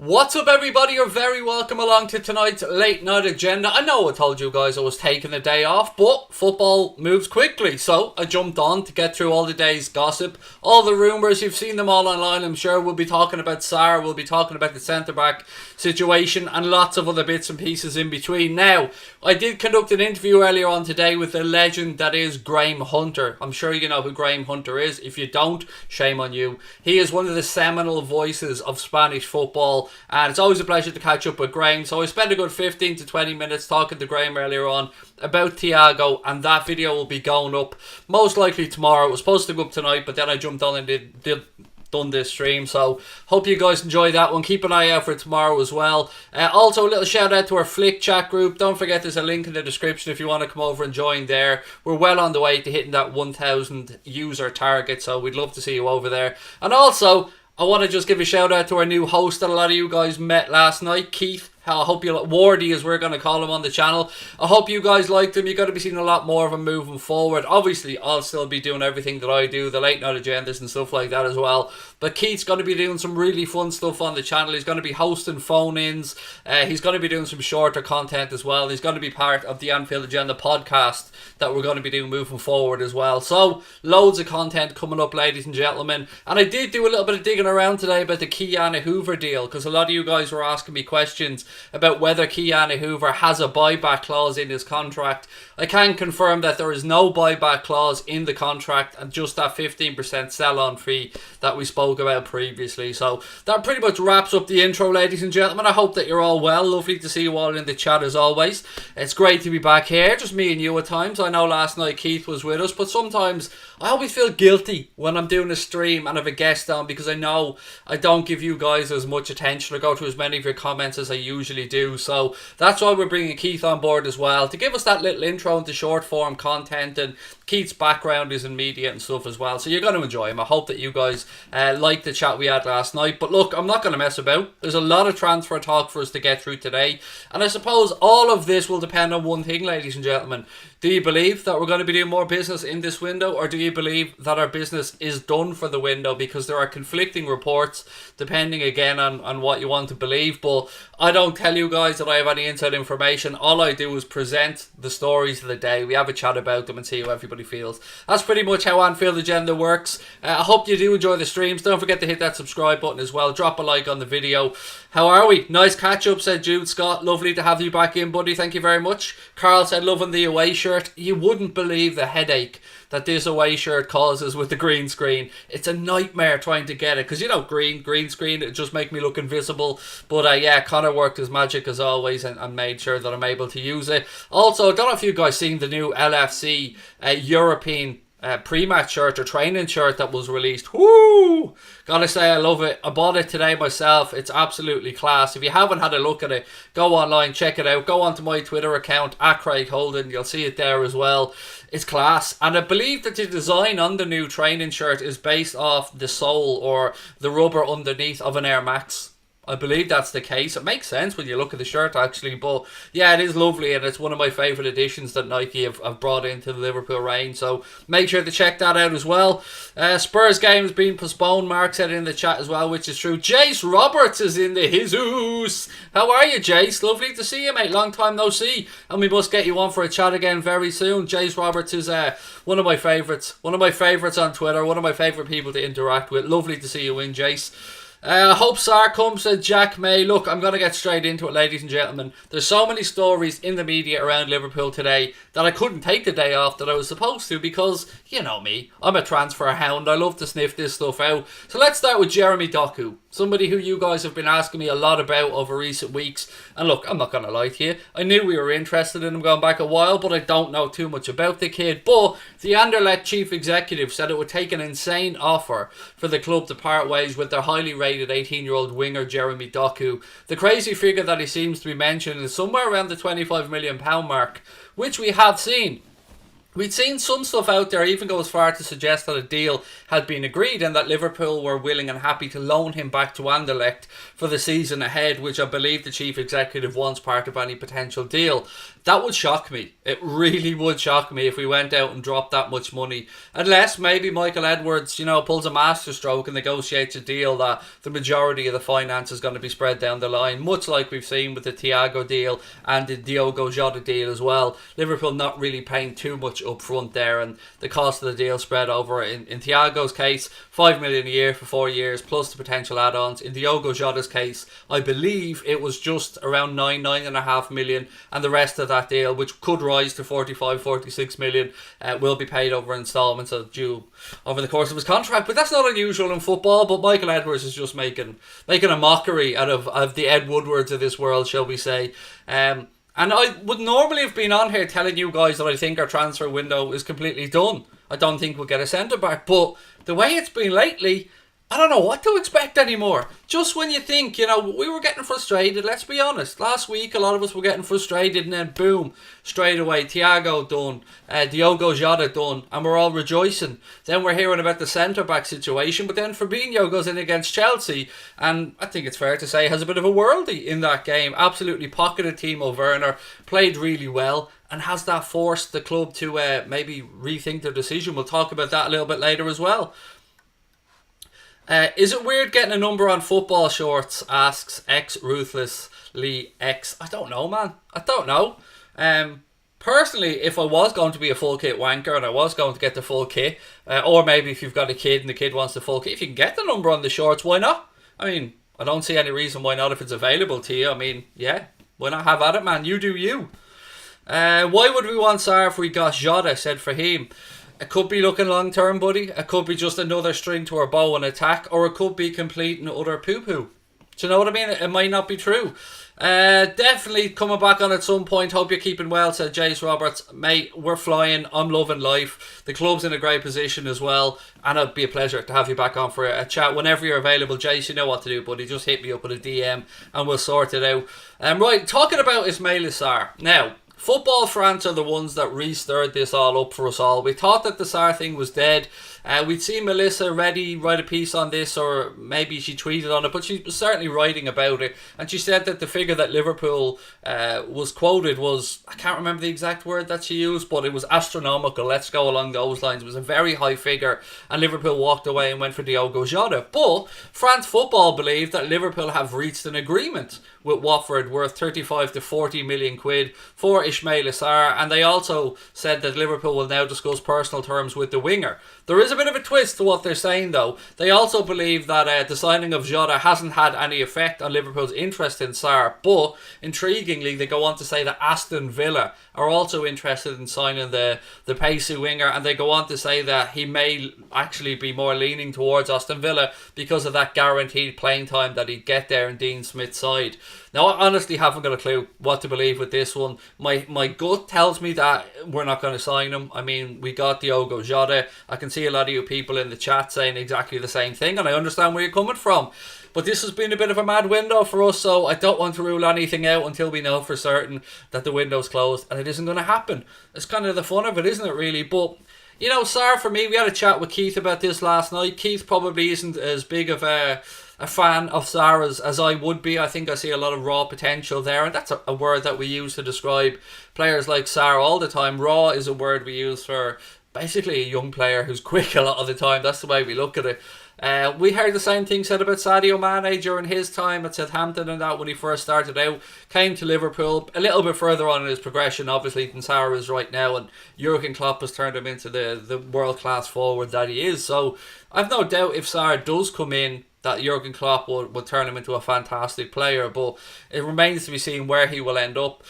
What's up, everybody? You're very welcome along to tonight's late night agenda. I know I told you guys I was taking a day off, but football moves quickly, so I jumped on to get through all the day's gossip, all the rumours. You've seen them all online, I'm sure. We'll be talking about Sarr, we'll be talking about the centre-back situation, and lots of other bits and pieces in between. Now, I did conduct an interview earlier on today with the legend that is Graham Hunter. I'm sure you know who Graham Hunter is. If you don't, shame on you. He is one of the seminal voices of Spanish football, and it's always a pleasure to catch up with Graham. So I spent a good 15 to 20 minutes talking to Graham earlier on about Thiago, and that video will be going up most likely tomorrow. It was supposed to go up tonight, but then I jumped on and done this stream, so hope you guys enjoy that one. Keep an eye out for tomorrow as well. Also, a little shout out to our Flick chat group. Don't forget there's a link in the description if you want to come over and join there. We're well on the way to hitting that 1,000 user target, so we'd love to see you over there. And also, I want to just give a shout out to our new host that a lot of you guys met last night, Keith. I hope you, Wardy as we're going to call him on the channel. I hope you guys liked him. You're going to be seeing a lot more of him moving forward. Obviously, I'll still be doing everything that I do, the late night agendas and stuff like that as well. But Keith's going to be doing some really fun stuff on the channel. He's going to be hosting phone-ins. He's going to be doing some shorter content as well. He's going to be part of the Anfield Agenda podcast that we're going to be doing moving forward as well. So, loads of content coming up, ladies and gentlemen. And I did do a little bit of digging around today about the Kylian Hoover deal, because a lot of you guys were asking me questions about whether Kylian Hoover has a buyback clause in his contract. I can confirm that there is no buyback clause in the contract, and just that 15% sell-on fee that we spoke about previously. So that pretty much wraps up the intro, ladies and gentlemen. I hope that you're all well. Lovely to see you all in the chat as always. It's great to be back here, just me and you at times. I know last night Keith was with us, but sometimes I always feel guilty when I'm doing a stream and have a guest on, because I know I don't give you guys as much attention or go to as many of your comments as I usually do. So that's why we're bringing Keith on board as well, to give us that little intro into short form content. And Keith's background is in media and stuff as well, so you're going to enjoy him. I hope that you guys liked the chat we had last night. But look, I'm not going to mess about. There's a lot of transfer talk for us to get through today, and I suppose all of this will depend on one thing, ladies and gentlemen. Do you believe that we're going to be doing more business in this window, or do you believe that our business is done for the window? Because there are conflicting reports, depending again on what you want to believe. But I don't tell you guys that I have any inside information. All I do is present the stories of the day. We have a chat about them and see how everybody feels. That's pretty much how Anfield Agenda works. I hope you do enjoy the streams. Don't forget to hit that subscribe button as well. Drop a like on the video. How are we? Nice catch up, said Jude Scott. Lovely to have you back in, buddy. Thank you very much. Carl said, loving the away shirt. You wouldn't believe the headache that this away shirt causes with the green screen. It's a nightmare trying to get it, because you know, green screen, it just make me look invisible. But yeah, Connor worked his magic as always and made sure that I'm able to use it. Also, I don't know if you guys seen the new LFC European pre-match shirt or training shirt that was released. Woo! Gotta say, I love it. I bought it today myself. It's absolutely class. If you haven't had a look at it, go online, check it out. Go onto my Twitter account, @CraigHolden. You'll see it there as well. It's class. And I believe that the design on the new training shirt is based off the sole or the rubber underneath of an Air Max. I believe that's the case. It makes sense when you look at the shirt, actually. But yeah, it is lovely, and it's one of my favourite additions that Nike have brought into the Liverpool range. So make sure to check that out as well. Spurs game has been postponed, Mark said in the chat as well, which is true. Jace Roberts is in the Jesus. How are you, Jace? Lovely to see you, mate. Long time no see. And we must get you on for a chat again very soon. Jace Roberts is one of my favourites. One of my favourites on Twitter. One of my favourite people to interact with. Lovely to see you in, Jace. I hope Sarr comes, said Jack May. Look, I'm going to get straight into it, ladies and gentlemen. There's so many stories in the media around Liverpool today that I couldn't take the day off that I was supposed to, because, you know me, I'm a transfer hound. I love to sniff this stuff out. So let's start with Jeremy Doku, somebody who you guys have been asking me a lot about over recent weeks. And look, I'm not going to lie to you. I knew we were interested in him going back a while, but I don't know too much about the kid. But the Anderlecht chief executive said it would take an insane offer for the club to part ways with their highly rated 18-year-old winger Jeremy Doku. The crazy figure that he seems to be mentioning is somewhere around the £25 million mark, which we have seen We'd seen some stuff out there even go as far to suggest that a deal had been agreed and that Liverpool were willing and happy to loan him back to Anderlecht for the season ahead, which I believe the chief executive wants part of any potential deal. That would shock me. It really would shock me if we went out and dropped that much money. Unless maybe Michael Edwards, pulls a masterstroke and negotiates a deal that the majority of the finance is going to be spread down the line, much like we've seen with the Thiago deal and the Diogo Jota deal as well. Liverpool not really paying too much up front there, and the cost of the deal spread over, in Thiago's case, 5 million a year for 4 years plus the potential add-ons. In Diogo Jota's case, I believe it was just around 9.5 million, and the rest of that deal, which could rise to 45-46 million, will be paid over installments due over the course of his contract. But that's not unusual in football. But Michael Edwards is just making a mockery out of the Ed Woodwards of this world, shall we say. And I would normally have been on here telling you guys that I think our transfer window is completely done. I don't think we'll get a centre back, but the way it's been lately, I don't know what to expect anymore. Just when you think, we were getting frustrated, let's be honest. Last week, a lot of us were getting frustrated, and then boom, straight away, Thiago done, Diogo Jota done, and we're all rejoicing. Then we're hearing about the centre-back situation, but then Firmino goes in against Chelsea, and I think it's fair to say has a bit of a worldie in that game. Absolutely pocketed Timo Werner, played really well, and has that forced the club to maybe rethink their decision. We'll talk about that a little bit later as well. Is it weird getting a number on football shorts? Asks Ruthlessly X. I don't know, man. I don't know. Personally, if I was going to be a full kit wanker and I was going to get the full kit, or maybe if you've got a kid and the kid wants the full kit, if you can get the number on the shorts, why not? I mean, I don't see any reason why not if it's available to you. I mean, yeah, why not have at it, man? You do you. Why would we want Sarr if we got Jota? Said Raheem. It could be looking long term, buddy. It could be just another string to our bow and attack, or it could be complete and utter poo poo. Do you know what I mean? It might not be true. Definitely coming back on at some point. Hope you're keeping well, said Jace Roberts. Mate, we're flying. I'm loving life. The club's in a great position as well, and it'd be a pleasure to have you back on for a chat whenever you're available. Jace, you know what to do, buddy. Just hit me up with a DM and we'll sort it out. Right, talking about Ismaila Sarr. Now, Football France are the ones that re-stirred this all up for us all. We thought that the Sarr thing was dead. We'd seen Melissa Reddy write a piece on this, or maybe she tweeted on it, but she was certainly writing about it. And she said that the figure that Liverpool was quoted was, I can't remember the exact word that she used, but it was astronomical. Let's go along those lines. It was a very high figure, and Liverpool walked away and went for Diogo Jota. But France Football believe that Liverpool have reached an agreement with Watford worth 35 to 40 million quid for Ismaila Sarr, and they also said that Liverpool will now discuss personal terms with the winger. There is a bit of a twist to what they're saying though. They also believe that the signing of Jota hasn't had any effect on Liverpool's interest in Sarr, but intriguingly they go on to say that Aston Villa are also interested in signing the pacey winger, and they go on to say that he may actually be more leaning towards Aston Villa because of that guaranteed playing time that he'd get there in Dean Smith's side. Now, I honestly haven't got a clue what to believe with this one. My gut tells me that we're not going to sign him. I mean, we got Diogo Jota. I can see a lot of you people in the chat saying exactly the same thing, and I understand where you're coming from. But this has been a bit of a mad window for us, so I don't want to rule anything out until we know for certain that the window's closed, and it isn't going to happen. It's kind of the fun of it, isn't it, really? But, you know, Sarr, for me, we had a chat with Keith about this last night. Keith probably isn't as big of a fan of Sarr as I would be. I think I see a lot of raw potential there, and that's a word that we use to describe players like Sarr all the time. Raw is a word we use for basically a young player who's quick a lot of the time. That's the way we look at it. We heard the same thing said about Sadio Mane during his time at Southampton and that when he first started out. Came to Liverpool a little bit further on in his progression, obviously, than Sarr is right now, and Jurgen Klopp has turned him into the world-class forward that he is. So I've no doubt if Sarr does come in, that Jurgen Klopp would turn him into a fantastic player, but it remains to be seen where he will end up.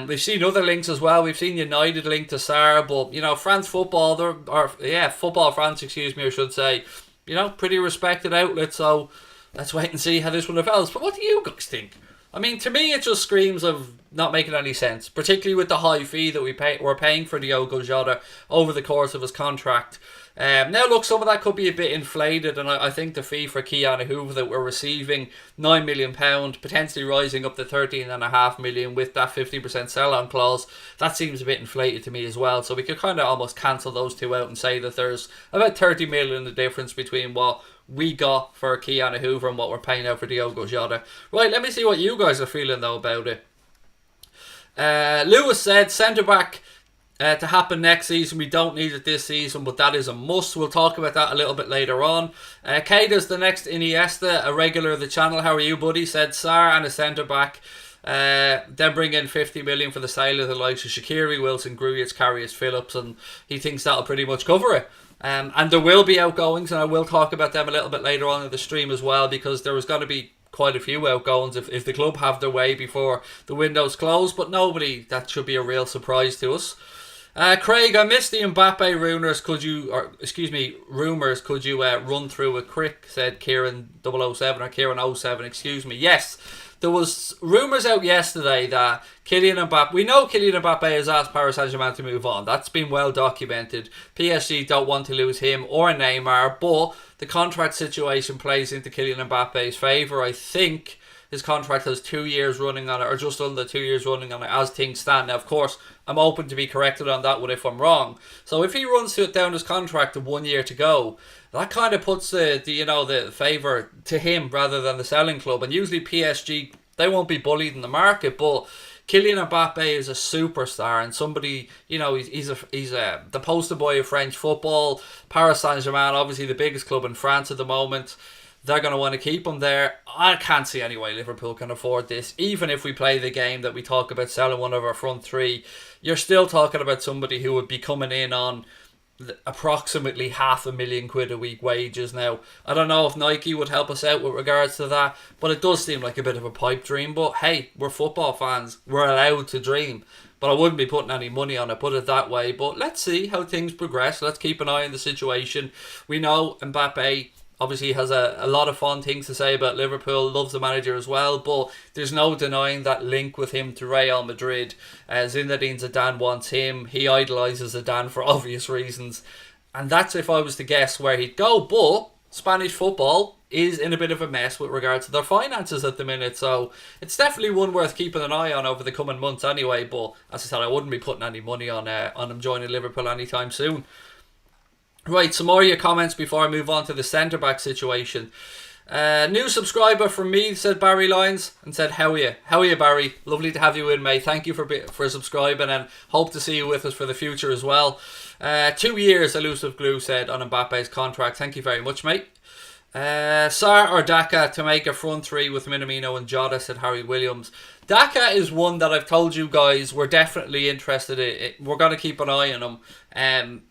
We've seen other links as well. We've seen United linked to Sarr, but, you know, France Football, Football France, excuse me, I should say, you know, pretty respected outlet, so let's wait and see how this one develops. But what do you guys think? I mean, to me, it just screams of not making any sense, particularly with the high fee that we're paying for Diogo Jota over the course of his contract. Now look, some of that could be a bit inflated, and I think the fee for Kylian Hoover that we're receiving, £9 million, potentially rising up to £13.5 million with that 50% sell-on clause, that seems a bit inflated to me as well. So we could kind of almost cancel those two out and say that there's about 30 million in the difference between what we got for Kylian Hoover and what we're paying out for Diogo Jota. Right, let me see what you guys are feeling though about it. Lewis said centre-back to happen next season. We don't need it this season, but that is a must. We'll talk about that a little bit later on. Keita's the next Iniesta, a regular of the channel. How are you, buddy? Said Sarr and a centre-back. Then bring in 50 million for the sale of the likes of Shaqiri, Wilson, Grujic, Karius, Phillips, and he thinks that'll pretty much cover it. And there will be outgoings, and I will talk about them a little bit later on in the stream as well, because there was going to be quite a few outgoings if the club have their way before the window's closed, but nobody that should be a real surprise to us. Craig, I missed the Mbappe rumours. Could you run through it quick? Said Kieran 007 or Kieran 07. Excuse me. Yes, there was rumours out yesterday that Kylian Mbappe. We know Kylian Mbappe has asked Paris Saint-Germain to move on. That's been well documented. PSG don't want to lose him or Neymar, but the contract situation plays into Kylian Mbappe's favour. I think his contract has 2 years running on it, or just under 2 years running on it as things stand. Now, of course, I'm open to be corrected on that one if I'm wrong. So if he runs down his contract of 1 year to go, that kind of puts the favour to him rather than the selling club. And usually PSG, they won't be bullied in the market, but Kylian Mbappe is a superstar and somebody, he's the poster boy of French football. Paris Saint-Germain, obviously the biggest club in France at the moment. They're going to want to keep him there. I can't see any way Liverpool can afford this. Even if we play the game that we talk about selling one of our front three, you're still talking about somebody who would be coming in on approximately £500,000 a week wages. Now, I don't know if Nike would help us out with regards to that, but it does seem like a bit of a pipe dream. But hey, we're football fans. We're allowed to dream. But I wouldn't be putting any money on it, put it that way. But let's see how things progress. Let's keep an eye on the situation. We know Mbappe obviously has a lot of fond things to say about Liverpool, loves the manager as well, but there's no denying that link with him to Real Madrid. Zinedine Zidane wants him. He idolises Zidane for obvious reasons. And that's if I was to guess where he'd go. But Spanish football is in a bit of a mess with regards to their finances at the minute. So it's definitely one worth keeping an eye on over the coming months anyway. But as I said, I wouldn't be putting any money on him joining Liverpool anytime soon. Right, some more of your comments before I move on to the centre-back situation. New subscriber from me, said Barry Lyons, and said, how are you? How are you, Barry? Lovely to have you in, mate. Thank you for subscribing, and hope to see you with us for the future as well. 2 years, Elusive Glue said, on Mbappe's contract. Thank you very much, mate. Sarr or Daka to make a front three with Minamino and Jota, said Harry Williams. Daka is one that I've told you guys we're definitely interested in. We're going to keep an eye on him.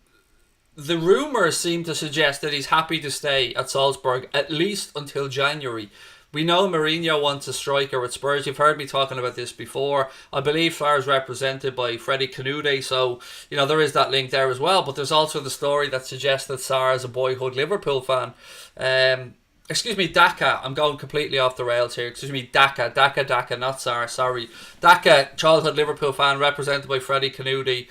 The rumours seem to suggest that he's happy to stay at Salzburg at least until January. We know Mourinho wants a striker at Spurs. You've heard me talking about this before. I believe Sarr is represented by Freddie Canute, so there is that link there as well. But there's also the story that suggests that Sarr is a boyhood Liverpool fan. Excuse me, Daka. I'm going completely off the rails here. Excuse me, Daka, not Sarr. Sorry, Daka, childhood Liverpool fan, represented by Freddie Canute.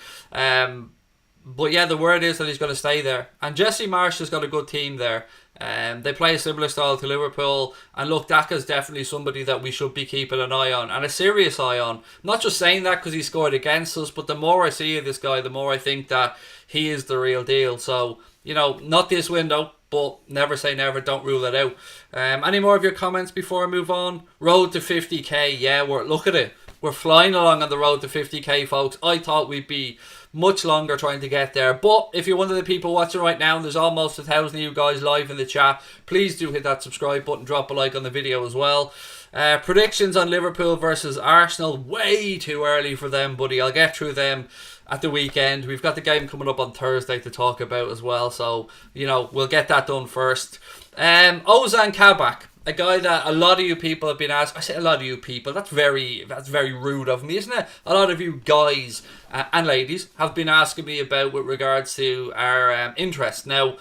But yeah, the word is that he's going to stay there. And Jesse Marsh has got a good team there. They play a similar style to Liverpool. And look, Daka's definitely somebody that we should be keeping an eye on. And a serious eye on. Not just saying that because he scored against us. But the more I see of this guy, the more I think that he is the real deal. So, not this window. But never say never. Don't rule it out. Any more of your comments before I move on? Road to 50k. Yeah, look at it. We're flying along on the road to 50k, folks. I thought we'd be much longer trying to get there, but if you're one of the people watching right now and there's almost 1,000 of you guys live in the chat, please do hit that subscribe button, drop a like on the video as well. Predictions on Liverpool versus Arsenal, way too early for them, buddy. I'll get through them at the weekend. We've got the game coming up on Thursday to talk about as well, so we'll get that done first. Ozan Kabak, a guy that a lot of you people have been asked. I say a lot of you people. That's very rude of me, isn't it? A lot of you guys and ladies have been asking me about with regards to our interest. Now,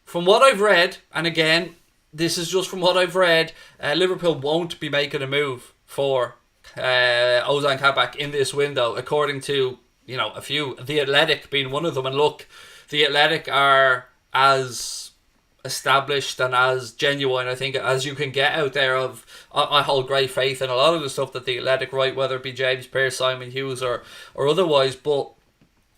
from what I've read, and again, this is just from what I've read, Liverpool won't be making a move for Ozan Kabak in this window, according to a few, The Athletic being one of them. And look, The Athletic are as established and as genuine, I think, as you can get out there. I hold great faith in a lot of the stuff that The Athletic write, whether it be James Pearce, Simon Hughes, or otherwise. But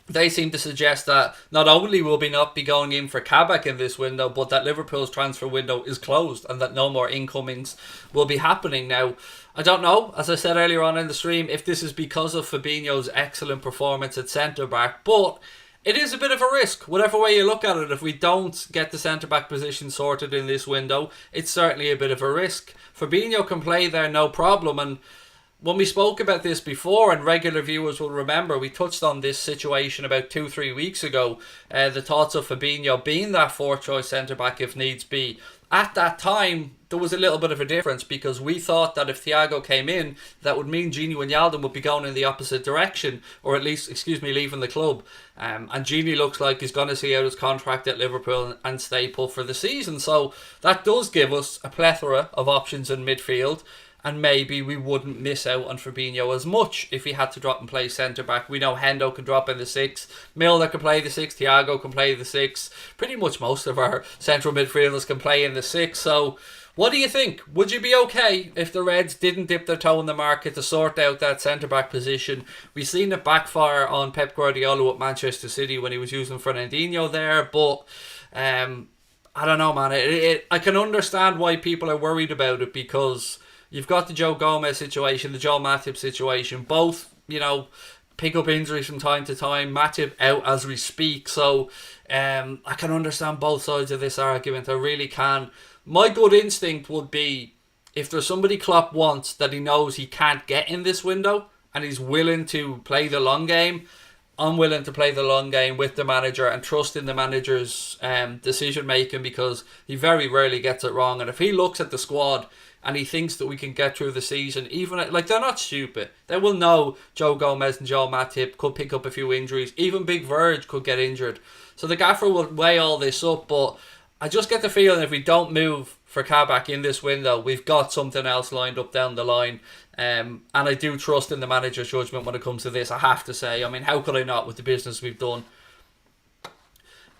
they seem to suggest that not only will we not be going in for Kabak in this window, but that Liverpool's transfer window is closed and that no more incomings will be happening. Now, I don't know, as I said earlier on in the stream, if this is because of Fabinho's excellent performance at centre-back, but it is a bit of a risk, whatever way you look at it. If we don't get the centre-back position sorted in this window, it's certainly a bit of a risk. Fabinho can play there, no problem, and when we spoke about this before, and regular viewers will remember, we touched on this situation about 2-3 weeks ago, the thoughts of Fabinho being that fourth choice centre-back if needs be. At that time, there was a little bit of a difference because we thought that if Thiago came in, that would mean Gini Wijnaldum would be going in the opposite direction, or at least, leaving the club. And Gini looks like he's going to see out his contract at Liverpool and stay put for the season. So that does give us a plethora of options in midfield. And maybe we wouldn't miss out on Fabinho as much if he had to drop and play centre-back. We know Hendo can drop in the 6. Milner can play the 6. Thiago can play the 6. Pretty much most of our central midfielders can play in the 6. So, what do you think? Would you be okay if the Reds didn't dip their toe in the market to sort out that centre-back position? We've seen it backfire on Pep Guardiola at Manchester City when he was using Fernandinho there. But, I don't know, man. I can understand why people are worried about it because you've got the Joe Gomez situation, the Joel Matip situation. Both, pick up injuries from time to time. Matip out as we speak. So, I can understand both sides of this argument. I really can. My good instinct would be if there's somebody Klopp wants that he knows he can't get in this window and he's willing to play the long game, I'm willing to play the long game with the manager and trust in the manager's decision making because he very rarely gets it wrong. And if he looks at the squad and he thinks that we can get through the season, even they're not stupid. They will know Joe Gomez and Joel Matip could pick up a few injuries. Even Big Verge could get injured. So the gaffer will weigh all this up, but I just get the feeling if we don't move for Kabak in this window, we've got something else lined up down the line. And I do trust in the manager's judgment when it comes to this, I have to say. I mean, how could I not with the business we've done?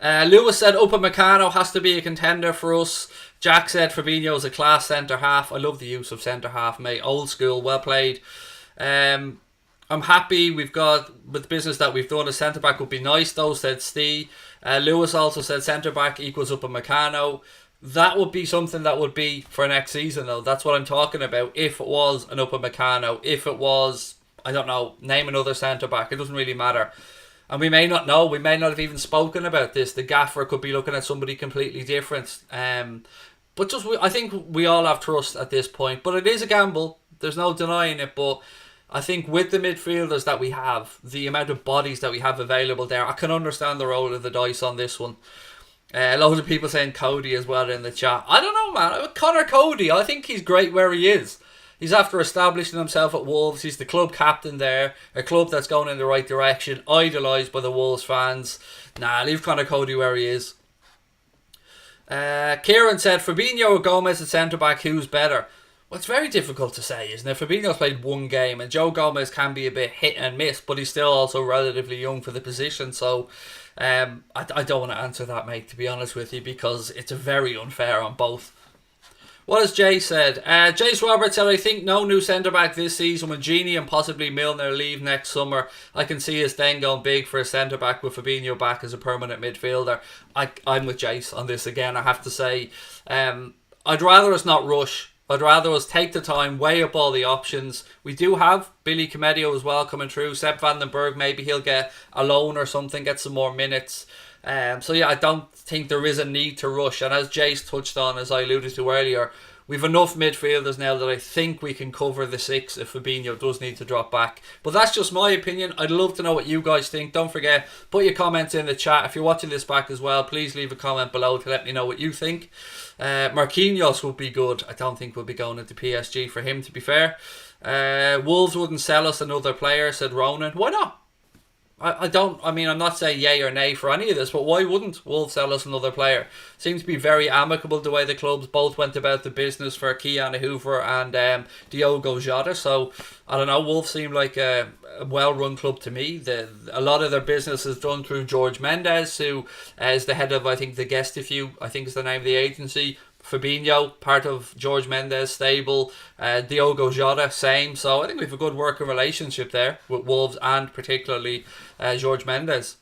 Lewis said Upamecano has to be a contender for us. Jack said Fabinho is a class centre-half. I love the use of centre-half, mate. Old school, well played. I'm happy we've got, with the business that we've done, a centre-back would be nice though, said Steve. Lewis also said centre-back equals Upamecano. That would be something that would be for next season though. That's what I'm talking about. If it was an Upamecano, if it was, I don't know, name another centre-back. It doesn't really matter. And we may not know. We may not have even spoken about this. The gaffer could be looking at somebody completely different. But I think we all have trust at this point. But it is a gamble. There's no denying it. But I think with the midfielders that we have, the amount of bodies that we have available there, I can understand the roll of the dice on this one. Loads of people saying Cody as well in the chat. I don't know, man. Connor Cody, I think he's great where he is. He's after establishing himself at Wolves. He's the club captain there. A club that's going in the right direction. Idolised by the Wolves fans. Nah, leave Connor Cody where he is. Kieran said, Fabinho or Gomez at centre-back, who's better? Well, it's very difficult to say, isn't it? Fabinho's played one game and Joe Gomez can be a bit hit and miss, but he's still also relatively young for the position. So I don't want to answer that, mate, to be honest with you, because it's very unfair on both. What has Jay said? Jace Roberts said, I think no new centre-back this season. When Gini and possibly Milner leave next summer, I can see us then going big for a centre-back with Fabinho back as a permanent midfielder. I'm with Jace on this again, I have to say. I'd rather us not rush. I'd rather us take the time, weigh up all the options. We do have Billy Comedio as well coming through. Sepp van den Berg, maybe he'll get a loan or something, get some more minutes. So yeah, I don't think there is a need to rush. And as Jace touched on, as I alluded to earlier, we've enough midfielders now that I think we can cover the 6 if Fabinho does need to drop back. But that's just my opinion. I'd love to know what you guys think. Don't forget, put your comments in the chat. If you're watching this back as well, please leave a comment below to let me know what you think. Marquinhos would be good. I don't think we'll be going into PSG for him, to be fair. Wolves wouldn't sell us another player, said Ronan. Why not? I'm not saying yay or nay for any of this, but why wouldn't Wolves sell us another player? Seems to be very amicable the way the clubs both went about the business for Kylian Hoover and Diogo Jota. So, I don't know, Wolves seem like a well-run club to me. A lot of their business is done through George Mendes, who is the head of, I think, the Gestifew, I think is the name of the agency. Fabinho, part of George Mendes' stable. Diogo Jota, same. So I think we have a good working relationship there with Wolves and particularly George Mendes.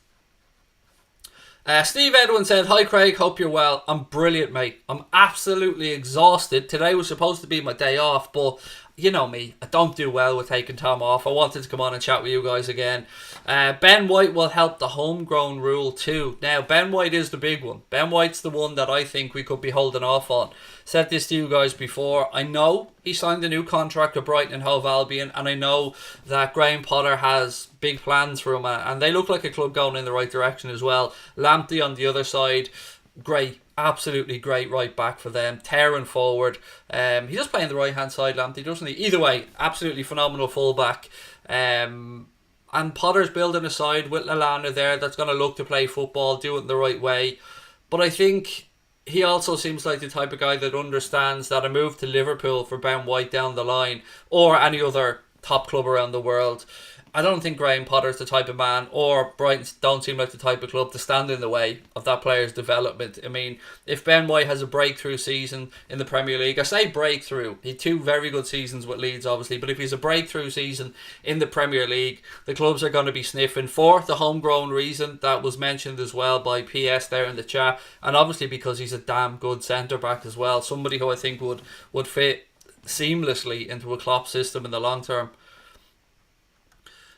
Steve Edwin said, "Hi Craig, hope you're well. I'm brilliant, mate. I'm absolutely exhausted. Today was supposed to be my day off, but you know me, I don't do well with taking time off. I wanted to come on and chat with you guys again. Ben White will help the homegrown rule too. Now, Ben White is the big one. Ben White's the one that I think we could be holding off on. Said this to you guys before. I know he signed a new contract with Brighton and Hove Albion, and I know that Graham Potter has big plans for him, and they look like a club going in the right direction as well. Lamptey on the other side, great, absolutely great right back for them, tearing forward. He does play on the right hand side, Lamptey, doesn't he? Either way, absolutely phenomenal fullback. And Potter's building a side with Lallana there that's going to look to play football, do it in the right way. But I think he also seems like the type of guy that understands that a move to Liverpool for Ben White down the line, or any other top club around the world, I don't think Graham Potter's the type of man, or Brighton don't seem like the type of club to stand in the way of that player's development. I mean, if Ben White has a breakthrough season in the Premier League, I say breakthrough, he had 2 very good seasons with Leeds obviously, but if he's a breakthrough season in the Premier League, the clubs are going to be sniffing for the homegrown reason that was mentioned as well by PS there in the chat, and obviously because he's a damn good centre-back as well, somebody who I think would fit seamlessly into a Klopp system in the long term.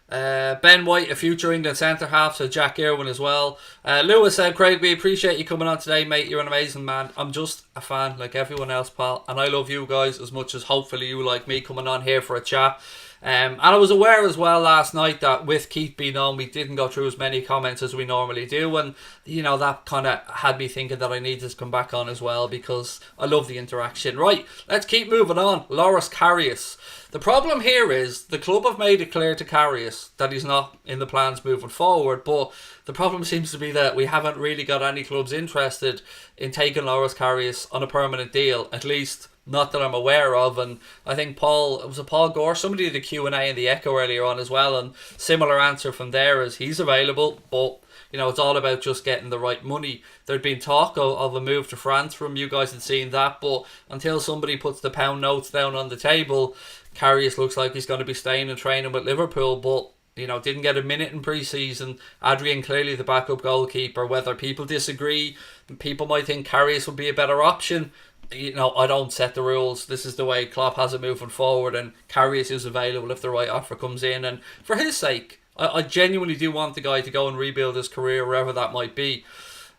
Ben White, a future England centre-half, so Jack Irwin as well. Lewis said, "Craig, we appreciate you coming on today, mate. You're an amazing man. I'm just a fan like everyone else, pal, and I love you guys as much as hopefully you like me coming on here for a chat." And I was aware as well last night that with Keith being on, we didn't go through as many comments as we normally do, and you know that kind of had me thinking that I needed to come back on as well because I love the interaction. Right, let's keep moving on. Loris Karius. The problem here is the club have made it clear to Karius that he's not in the plans moving forward, but the problem seems to be that we haven't really got any clubs interested in taking Loris Karius on a permanent deal, at least not that I'm aware of. And I think Paul Gore, somebody did a Q&A in the Echo earlier on as well, and similar answer from there is he's available, but you know, it's all about just getting the right money. There'd been talk of a move to France from, you guys had seen that, but until somebody puts the pound notes down on the table, Karius looks like he's going to be staying and training with Liverpool, but you know, didn't get a minute in pre-season. Adrian clearly the backup goalkeeper. Whether people disagree, people might think Karius would be a better option. You know, I don't set the rules. This is the way Klopp has it moving forward, and Karius is available if the right offer comes in. And for his sake, I genuinely do want the guy to go and rebuild his career wherever that might be.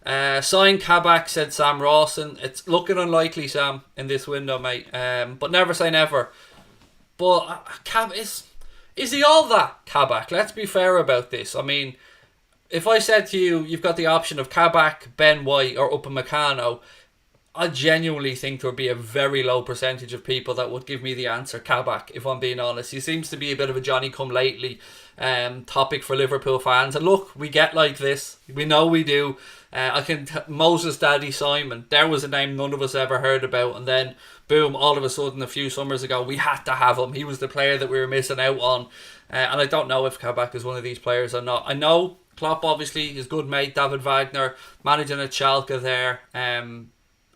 Sign Kabak, said Sam Rawson. It's looking unlikely, Sam, in this window, mate. But never say never. But is he all that, Kabak? Let's be fair about this. I mean, if I said to you, you've got the option of Kabak, Ben White, or Upamecano, I genuinely think there would be a very low percentage of people that would give me the answer Kabak, if I'm being honest. He seems to be a bit of a Johnny-come-lately topic for Liverpool fans. And look, we get like this. We know we do. Moses Daddy Simon, there was a name none of us ever heard about, and then boom, all of a sudden a few summers ago we had to have him. He was the player that we were missing out on, and I don't know if Kabak is one of these players or not. I know Klopp, obviously, his good mate David Wagner managing at Schalke there.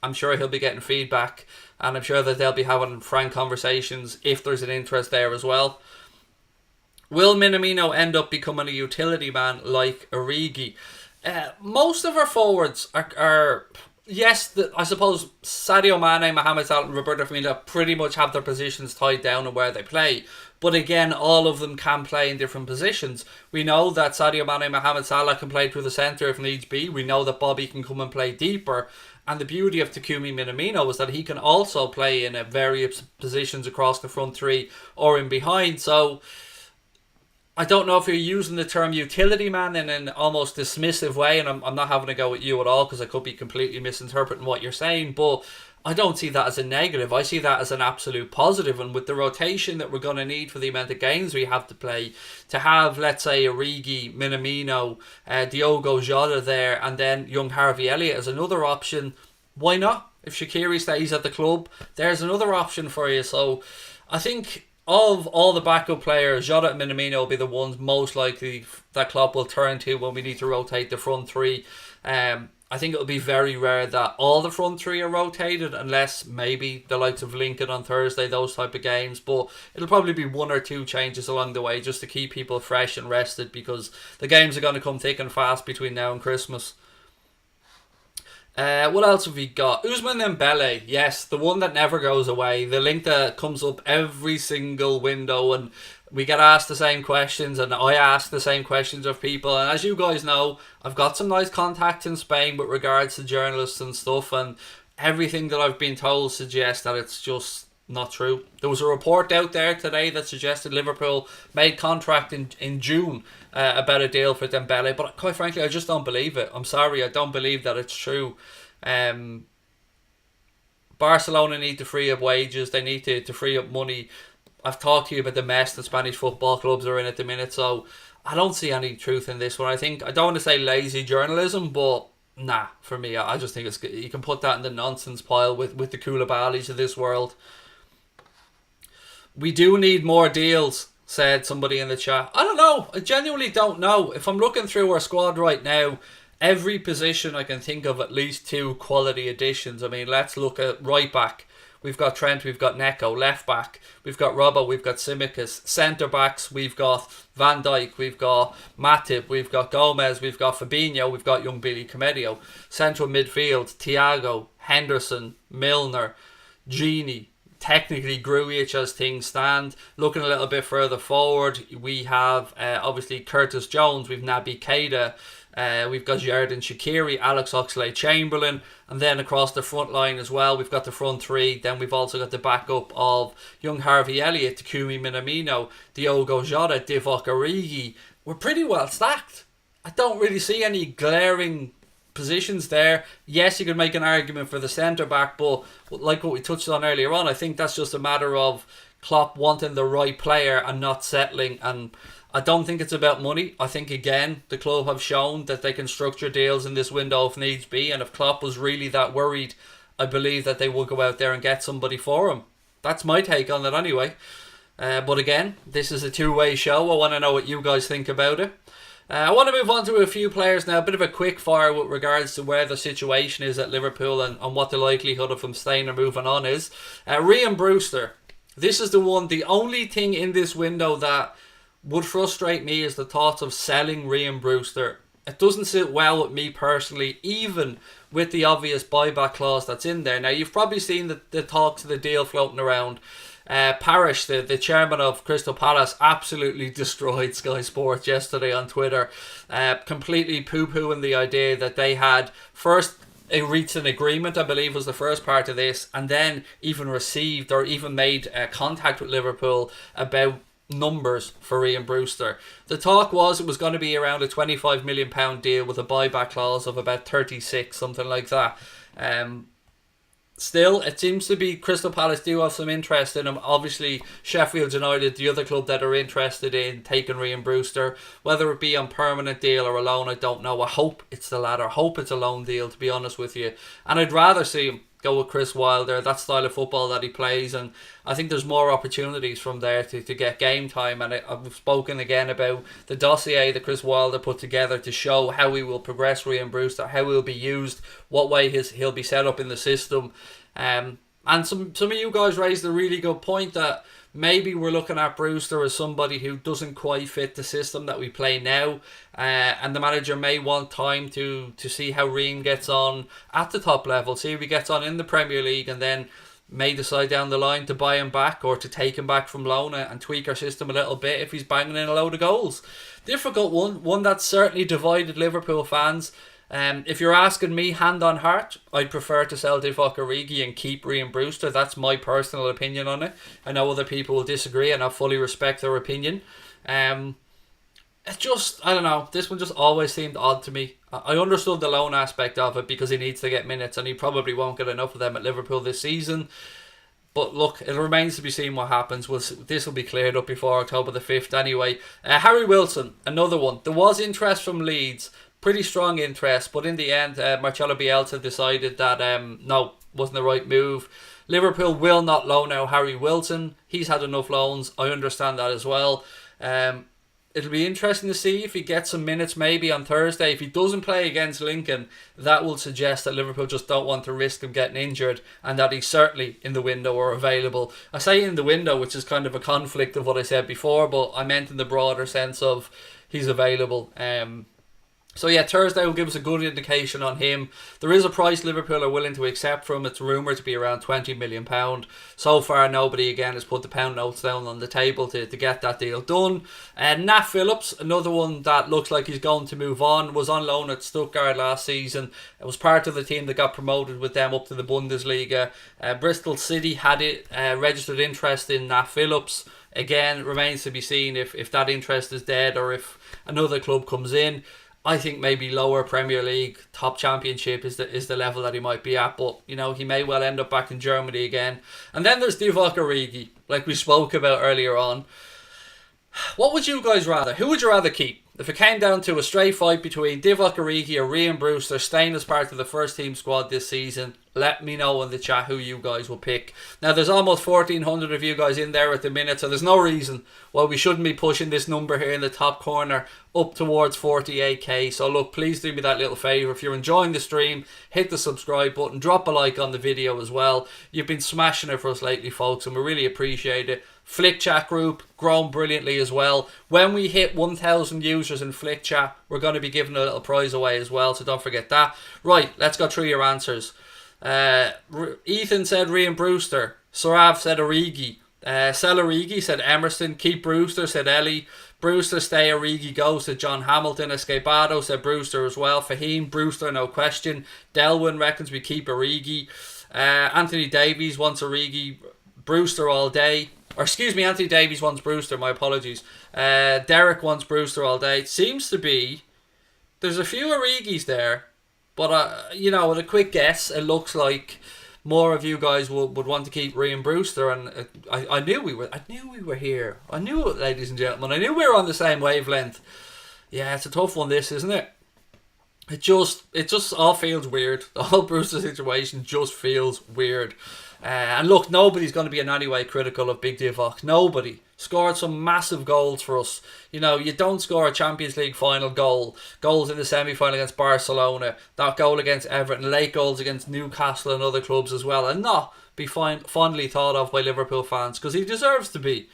I'm sure he'll be getting feedback, and I'm sure that they'll be having frank conversations if there's an interest there as well. Will Minamino end up becoming a utility man like Origi? Most of our forwards are yes, I suppose Sadio Mane, Mohamed Salah and Roberto Firmino pretty much have their positions tied down and where they play. But again, all of them can play in different positions. We know that Sadio Mane, Mohamed Salah can play through the centre if needs be. We know that Bobby can come and play deeper. And the beauty of Takumi Minamino is that he can also play in various positions across the front three or in behind. So I don't know if you're using the term utility man in an almost dismissive way, and I'm not having a go at you at all because I could be completely misinterpreting what you're saying, but I don't see that as a negative. I see that as an absolute positive. And with the rotation that we're going to need for the amount of games we have to play, to have, let's say, Origi, Minamino, Diogo Jota there, and then young Harvey Elliott as another option, why not? If Shaqiri stays at the club, there's another option for you. So I think of all the backup players, Jota and Minamino will be the ones most likely that Klopp will turn to when we need to rotate the front three. I think it'll be very rare that all the front three are rotated, unless maybe the likes of Lincoln on Thursday, those type of games. But it'll probably be one or two changes along the way just to keep people fresh and rested, because the games are going to come thick and fast between now and Christmas. What else have we got? Ousmane Dembele, yes, the one that never goes away. The link that comes up every single window, and we get asked the same questions, and I ask the same questions of people. And as you guys know, I've got some nice contacts in Spain with regards to journalists and stuff, and everything that I've been told suggests that it's just not true. There was a report out there today that suggested Liverpool made contract in June about a deal for Dembele, but quite frankly, I just don't believe it. I'm sorry, I don't believe that it's true. Barcelona need to free up wages. They need to free up money. I've talked to you about the mess that Spanish football clubs are in at the minute, so I don't see any truth in this one. I don't want to say lazy journalism, but nah, for me, I just think it's, you can put that in the nonsense pile with the Koulibalis of this world. We do need more deals, said somebody in the chat. I don't know. I genuinely don't know. If I'm looking through our squad right now, every position I can think of at least two quality additions. I mean, let's look at right back. We've got Trent, we've got Neco. Left back, we've got Robbo, we've got Tsimikas. Centre backs, we've got Van Dijk, we've got Matip, we've got Gomez, we've got Fabinho, we've got young Billy Comedio. Central midfield, Thiago, Henderson, Milner, Gini, technically Grujic as things stand. Looking a little bit further forward, we have obviously Curtis Jones, we've Naby Keita, we've got Xherdan Shaqiri, Alex Oxlade-Chamberlain, and then across the front line as well, we've got the front three. Then we've also got the backup of young Harvey Elliott, Takumi Minamino, Diogo Jota, Divock Origi. We're pretty well stacked. I don't really see any glaring positions there. Yes, you could make an argument for the centre back, but like what we touched on earlier on, I think that's just a matter of Klopp wanting the right player and not settling. And I don't think it's about money. I think, again, the club have shown that they can structure deals in this window if needs be, and if Klopp was really that worried, I believe that they would go out there and get somebody for him. That's my take on it anyway. But again, this is a two-way show. I want to know what you guys think about it. I want to move on to a few players now. A bit of a quick fire with regards to where the situation is at Liverpool and what the likelihood of him staying or moving on is. Raheem Brewster. This is the one. The only thing in this window that would frustrate me is the thoughts of selling Raheem Brewster. It doesn't sit well with me personally, even with the obvious buyback clause that's in there. Now, you've probably seen the talks of the deal floating around. Parrish, the chairman of Crystal Palace, absolutely destroyed Sky Sports yesterday on Twitter, completely poo-pooing the idea that they had first reached an agreement, I believe was the first part of this, and then even received or even made contact with Liverpool about numbers for Raheem Brewster. The talk was it was going to be around a £25 million deal with a buyback clause of about 36, something like that. Still, it seems to be Crystal Palace do have some interest in him. Obviously, Sheffield United, the other club that are interested in taking Raheem Brewster, whether it be on permanent deal or a loan, I don't know. I hope it's the latter. I hope it's a loan deal, to be honest with you. And I'd rather see him go with Chris Wilder, that style of football that he plays, and I think there's more opportunities from there to get game time. And I've spoken again about the dossier that Chris Wilder put together to show how he will progress Raheem Brewster, how he'll be used, what way he'll be set up in the system. And some of you guys raised a really good point that maybe we're looking at Brewster as somebody who doesn't quite fit the system that we play now, and the manager may want time to see how Raheem gets on at the top level, see if he gets on in the Premier League, and then may decide down the line to buy him back or to take him back from loan and tweak our system a little bit if he's banging in a load of goals. Difficult one that's certainly divided Liverpool fans. If you're asking me, hand on heart, I'd prefer to sell Divock Origi and keep Raheem Brewster. That's my personal opinion on it. I know other people will disagree, and I fully respect their opinion. It's just, I don't know, this one just always seemed odd to me. I understood the loan aspect of it because he needs to get minutes and he probably won't get enough of them at Liverpool this season. But look, it remains to be seen what happens. This will be cleared up before October the 5th anyway. Harry Wilson, another one. There was interest from Leeds, pretty strong interest, but in the end, Marcelo Bielsa decided that no, wasn't the right move. Liverpool will not loan out Harry Wilson. He's had enough loans. I understand that as well. It'll be interesting to see if he gets some minutes maybe on Thursday. If he doesn't play against Lincoln, that will suggest that Liverpool just don't want to risk him getting injured and that he's certainly in the window or available. I say in the window, which is kind of a conflict of what I said before, but I meant in the broader sense of he's available. So yeah, Thursday will give us a good indication on him. There is a price Liverpool are willing to accept from him. It's rumoured to be around £20 million. So far, nobody again has put the pound notes down on the table to get that deal done. Nat Phillips, another one that looks like he's going to move on, was on loan at Stuttgart last season. It was part of the team that got promoted with them up to the Bundesliga. Bristol City had registered interest in Nat Phillips. Again, remains to be seen if that interest is dead or if another club comes in. I think maybe lower Premier League, top championship is the level that he might be at. But, you know, he may well end up back in Germany again. And then there's Divock Origi, like we spoke about earlier on. What would you guys rather? Who would you rather keep? If it came down to a straight fight between Divock Origi or Raheem Brewster staying as part of the first team squad this season, let me know in the chat who you guys will pick. Now, there's almost 1,400 of you guys in there at the minute, so there's no reason why we shouldn't be pushing this number here in the top corner up towards 48k. So look, please do me that little favour. If you're enjoying the stream, hit the subscribe button, drop a like on the video as well. You've been smashing it for us lately, folks, and we really appreciate it. Flick Chat group, grown brilliantly as well. When we hit 1,000 users in Flick Chat, we're going to be giving a little prize away as well, so don't forget that. Right, let's go through your answers. Ethan said Raheem Brewster. Sarav said Origi. Sell Origi said Emerson. Keep Brewster said Ellie. Brewster stay, Origi go said John Hamilton. Escapado said Brewster as well. Fahim, Brewster, no question. Delwyn reckons we keep Origi. Anthony Davies wants Origi. Brewster all day. Or excuse me, Anthony Davies wants Brewster, my apologies. Derek wants Brewster all day. It seems to be there's a few Origis there, but you know, with a quick guess, it looks like more of you guys would want to keep Raheem Brewster, and I knew we were here. I knew it, ladies and gentlemen. I knew we were on the same wavelength. Yeah, it's a tough one, this, isn't it? It just all feels weird. The whole Brewster situation just feels weird. And look, nobody's going to be in any way critical of Big Divock. Nobody. Scored some massive goals for us. You know, you don't score a Champions League final goal. Goals in the semi-final against Barcelona. That goal against Everton. Late goals against Newcastle and other clubs as well. And not be fondly thought of by Liverpool fans. Because he deserves to be.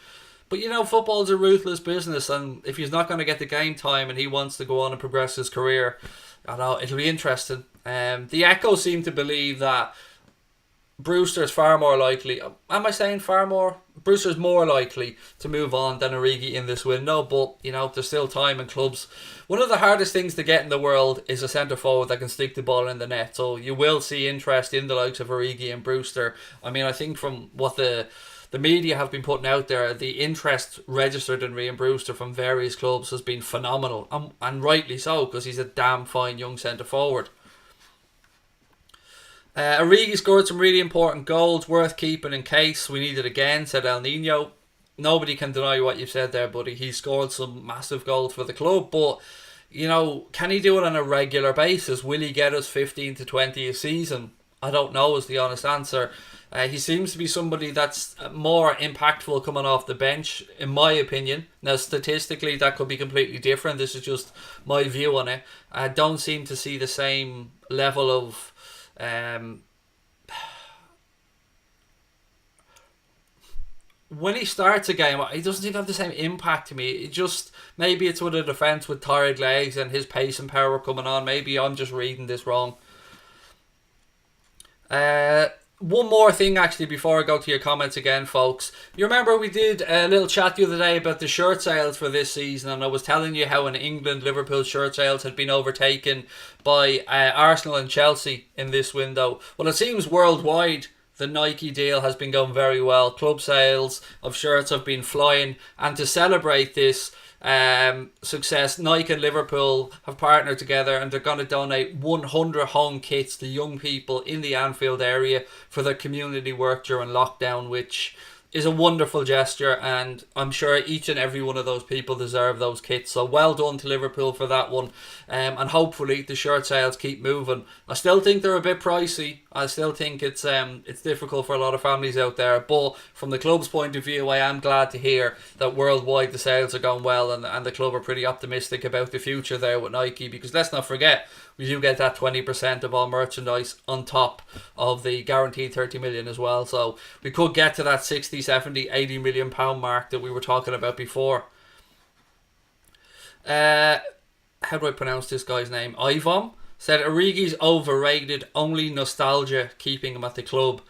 But you know, football's a ruthless business. And if he's not going to get the game time and he wants to go on and progress his career, I know, it'll be interesting. The Echo seem to believe that Brewster's far more likely. Am I saying far more? Brewster's more likely to move on than Origi in this window, but you know, there's still time in clubs. One of the hardest things to get in the world is a centre forward that can stick the ball in the net. So you will see interest in the likes of Origi and Brewster. I mean, I think from what the media have been putting out there, the interest registered in Raheem Brewster from various clubs has been phenomenal, and rightly so, because he's a damn fine young centre forward. Origi scored some really important goals, worth keeping in case we need it again, said El Nino. Nobody can deny what you've said there, buddy. He scored some massive goals for the club, but you know, can he do it on a regular basis? Will he get us 15 to 20 a season? I don't know is the honest answer. He seems to be somebody that's more impactful coming off the bench, in my opinion. Now, statistically, that could be completely different. This is just my view on it. I don't seem to see the same level of when he starts a game, he doesn't seem to have the same impact to me. It just, maybe it's with a defence with tired legs and his pace and power coming on. Maybe I'm just reading this wrong. One more thing actually before I go to your comments again, folks. You remember we did a little chat the other day about the shirt sales for this season, and I was telling you how in England Liverpool shirt sales had been overtaken by Arsenal and Chelsea in this window. Well, it seems worldwide the Nike deal has been going very well. Club sales of shirts have been flying, and to celebrate this, success. Nike and Liverpool have partnered together, and they're going to donate 100 home kits to young people in the Anfield area for their community work during lockdown, which is a wonderful gesture, and I'm sure each and every one of those people deserve those kits. So well done to Liverpool for that one, and hopefully the shirt sales keep moving. I still think they're a bit pricey. I still think it's difficult for a lot of families out there, but from the club's point of view, I am glad to hear that worldwide the sales are going well, and the club are pretty optimistic about the future there with Nike, because let's not forget, we do get that 20% of all merchandise on top of the guaranteed 30 million as well. So we could get to that 60, 70, 80 million pound mark that we were talking about before. How do I pronounce this guy's name? Ivan said Origi's overrated, only nostalgia keeping him at the club.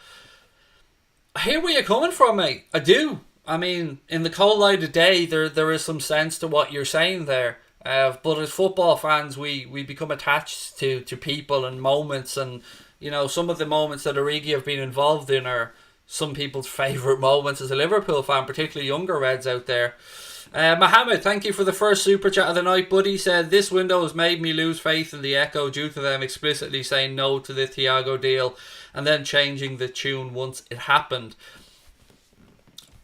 I hear where you're coming from, mate. I do. I mean, in the cold light of day, there is some sense to what you're saying there. But as football fans, we become attached to people and moments, and you know, some of the moments that Origi have been involved in are some people's favourite moments as a Liverpool fan, particularly younger Reds out there. Mohammed, thank you for the first super chat of the night, buddy. Said this window has made me lose faith in the Echo due to them explicitly saying no to the Thiago deal and then changing the tune once it happened.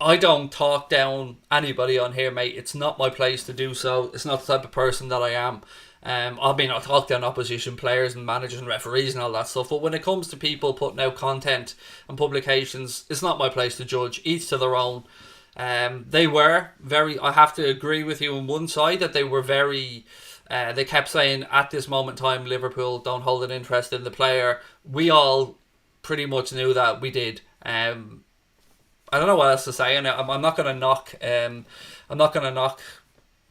I don't talk down anybody on here, mate. It's not my place to do so. It's not the type of person that I am. I'll talk down opposition players and managers and referees and all that stuff. But when it comes to people putting out content and publications, it's not my place to judge. Each to their own. They were very... I have to agree with you on one side that they were very... they kept saying, at this moment in time, Liverpool don't hold an interest in the player. We all pretty much knew that. We did. I don't know what else to say, and I'm not going to knock. I'm not going to knock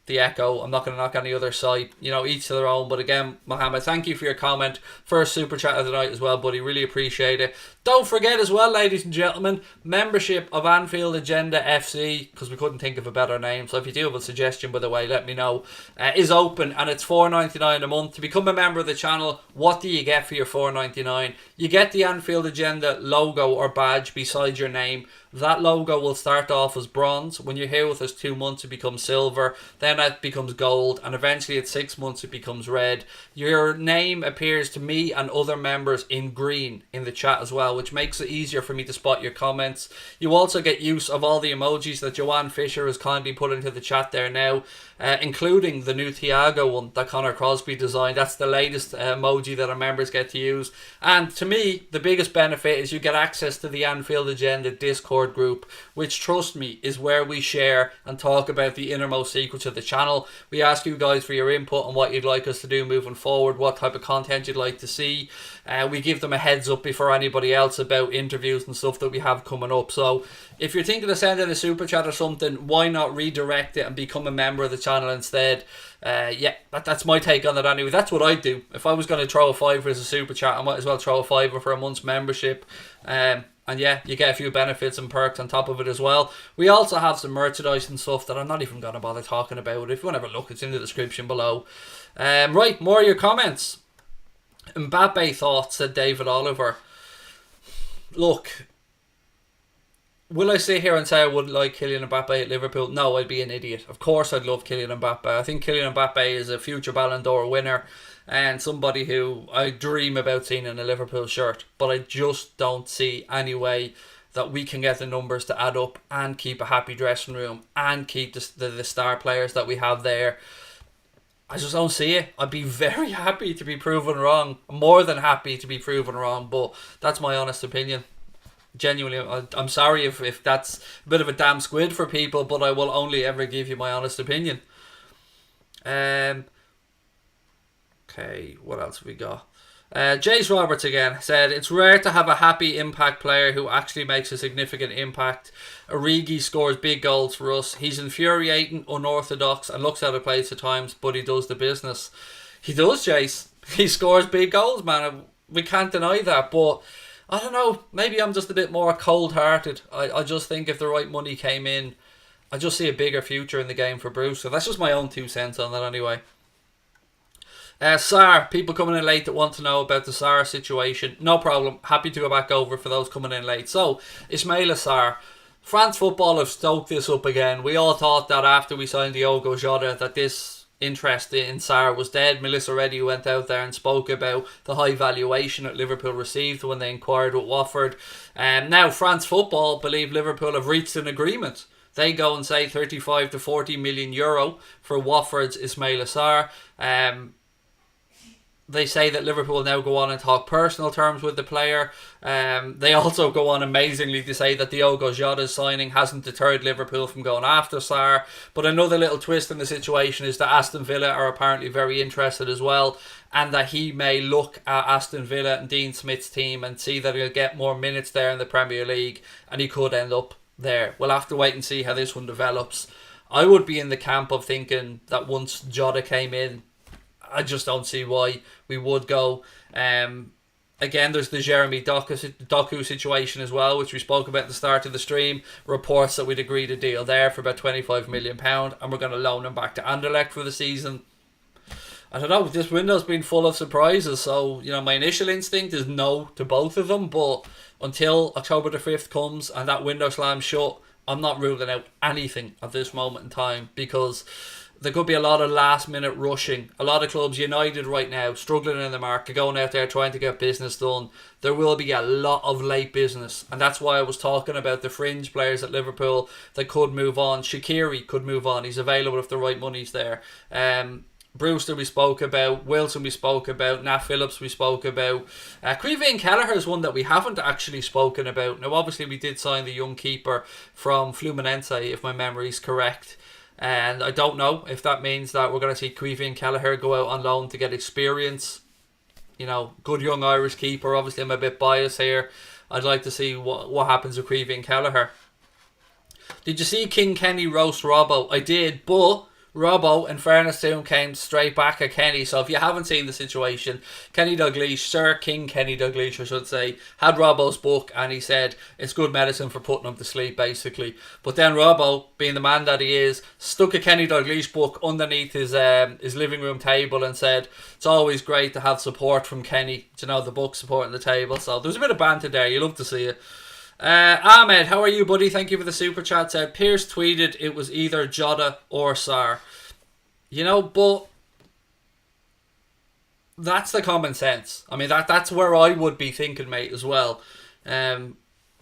the Echo. I'm not going to knock any other side. You know, each to their own. But again, Mohammed, thank you for your comment. First super chat of the night as well, buddy. Really appreciate it. Don't forget as well, ladies and gentlemen, membership of Anfield Agenda FC, because we couldn't think of a better name. So if you do have a suggestion, by the way, let me know. Is open, and it's $4.99 a month. To become a member of the channel, what do you get for your $4.99? You get the Anfield Agenda logo or badge beside your name. That logo will start off as bronze. When you're here with us 2 months, it becomes silver. Then it becomes gold. And eventually at 6 months, it becomes red. Your name appears to me and other members in green in the chat as well, which makes it easier for me to spot your comments. You also get use of all the emojis that Joanne Fisher has kindly put into the chat there now, including the new Thiago one that Connor Crosby designed. That's the latest emoji that our members get to use. And to me, the biggest benefit is you get access to the Anfield Agenda Discord group, which, trust me, is where we share and talk about the innermost secrets of the channel. We ask you guys for your input on what you'd like us to do moving forward, what type of content you'd like to see. We give them a heads up before anybody else about interviews and stuff that we have coming up. So if you're thinking of sending a super chat or something, why not redirect it and become a member of the channel instead? That's my take on it anyway. That's what I'd do. If I was going to throw a fiver as a super chat, I might as well throw a fiver for a month's membership. And yeah, you get a few benefits and perks on top of it as well. We also have some merchandise and stuff that I'm not even going to bother talking about. If you want to have a look, it's in the description below. Right, more of your comments. Mbappe thoughts, said David Oliver. Look, will I sit here and say I wouldn't like Kylian Mbappe at Liverpool? No, I'd be an idiot. Of course I'd love Kylian Mbappe. I think Kylian Mbappe is a future Ballon d'Or winner and somebody who I dream about seeing in a Liverpool shirt. But I just don't see any way that we can get the numbers to add up and keep a happy dressing room and keep the star players that we have there. I just don't see it. I'd be very happy to be proven wrong. More than happy to be proven wrong. But that's my honest opinion. Genuinely, I'm sorry if that's a bit of a damn squid for people, but I will only ever give you my honest opinion. Okay, what else have we got? Jace Roberts again said, it's rare to have a happy impact player who actually makes a significant impact. Origi scores big goals for us. He's infuriating, unorthodox, and looks out of place at times, but he does the business. He does, Jace. He scores big goals, man. We can't deny that, but I don't know. Maybe I'm just a bit more cold-hearted. I just think if the right money came in, I just see a bigger future in the game for Bruce. So that's just my own 2 cents on that anyway. Sarr, people coming in late that want to know about the Sarr situation. No problem. Happy to go back over for those coming in late. So, Ismaila Sarr. France football have stoked this up again. We all thought that after we signed Diogo Jota that this interest in Sarr was dead. Melissa Reddy went out there and spoke about the high valuation that Liverpool received when they inquired with Watford. Now France football believe Liverpool have reached an agreement. They go and say 35 to 40 million euro for Watford's Ismaila Sarr. They say that Liverpool will now go on and talk personal terms with the player. They also go on amazingly to say that Diogo Jota's signing hasn't deterred Liverpool from going after Sarr. But another little twist in the situation is that Aston Villa are apparently very interested as well, and that he may look at Aston Villa and Dean Smith's team and see that he'll get more minutes there in the Premier League, and he could end up there. We'll have to wait and see how this one develops. I would be in the camp of thinking that once Jota came in, I just don't see why we would go. Again, there's the Jeremy Doku situation as well, which we spoke about at the start of the stream. Reports that we'd agreed a deal there for about £25 million, and we're going to loan him back to Anderlecht for the season. I don't know, this window's been full of surprises, so my initial instinct is no to both of them, but until October the 5th comes and that window slams shut, I'm not ruling out anything at this moment in time, because there could be a lot of last minute rushing. A lot of clubs, United right now, struggling in the market, going out there trying to get business done. There will be a lot of late business, and that's why I was talking about the fringe players at Liverpool that could move on. Shaqiri could move on, he's available if the right money's there. Brewster we spoke about, Wilson we spoke about, Nat Phillips we spoke about. Caoimhín Kelleher is one that we haven't actually spoken about. Now obviously we did sign the young keeper from Fluminense, if my memory's correct. And I don't know if that means that we're going to see Caoimhín Kelleher go out on loan to get experience. Good young Irish keeper. Obviously, I'm a bit biased here. I'd like to see what happens with Caoimhín Kelleher. Did you see King Kenny roast Robbo? I did, but Robbo, in fairness to him, came straight back at Kenny. So if you haven't seen the situation, Kenny Dalglish, Sir King Kenny Dalglish, I should say, had Robbo's book, and he said it's good medicine for putting him to sleep, basically. But then Robbo, being the man that he is, stuck a Kenny Dalglish book underneath his living room table and said it's always great to have support from Kenny. The book supporting the table. So there's a bit of banter there. You love to see it. Ahmed, how are you, buddy? Thank you for the super chat. Said Pearce tweeted it was either Jota or Sarr. But that's the common sense. I mean, that's where I would be thinking, mate, as well.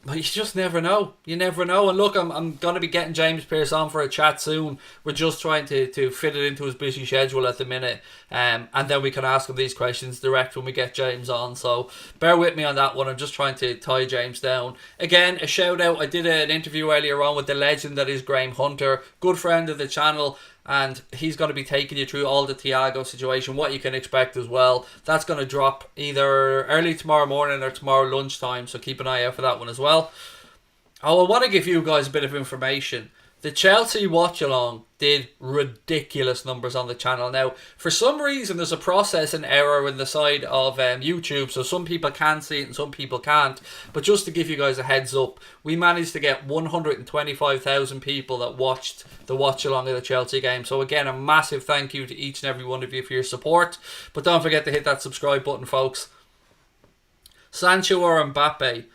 But you just never know. You never know. And look, I'm going to be getting James Pearce on for a chat soon. We're just trying to fit it into his busy schedule at the minute. And then we can ask him these questions direct when we get James on. So bear with me on that one. I'm just trying to tie James down. Again, a shout out. I did an interview earlier on with the legend that is Graham Hunter. Good friend of the channel. And he's going to be taking you through all the Thiago situation, what you can expect as well. That's going to drop either early tomorrow morning or tomorrow lunchtime, so keep an eye out for that one as well. Oh, I want to give you guys a bit of information. The Chelsea Watchalong did ridiculous numbers on the channel. Now, for some reason, there's a processing error in the side of YouTube, so some people can see it and some people can't. But just to give you guys a heads up, we managed to get 125,000 people that watched the Watchalong of the Chelsea game. So again, a massive thank you to each and every one of you for your support. But don't forget to hit that subscribe button, folks. Sancho or Mbappe?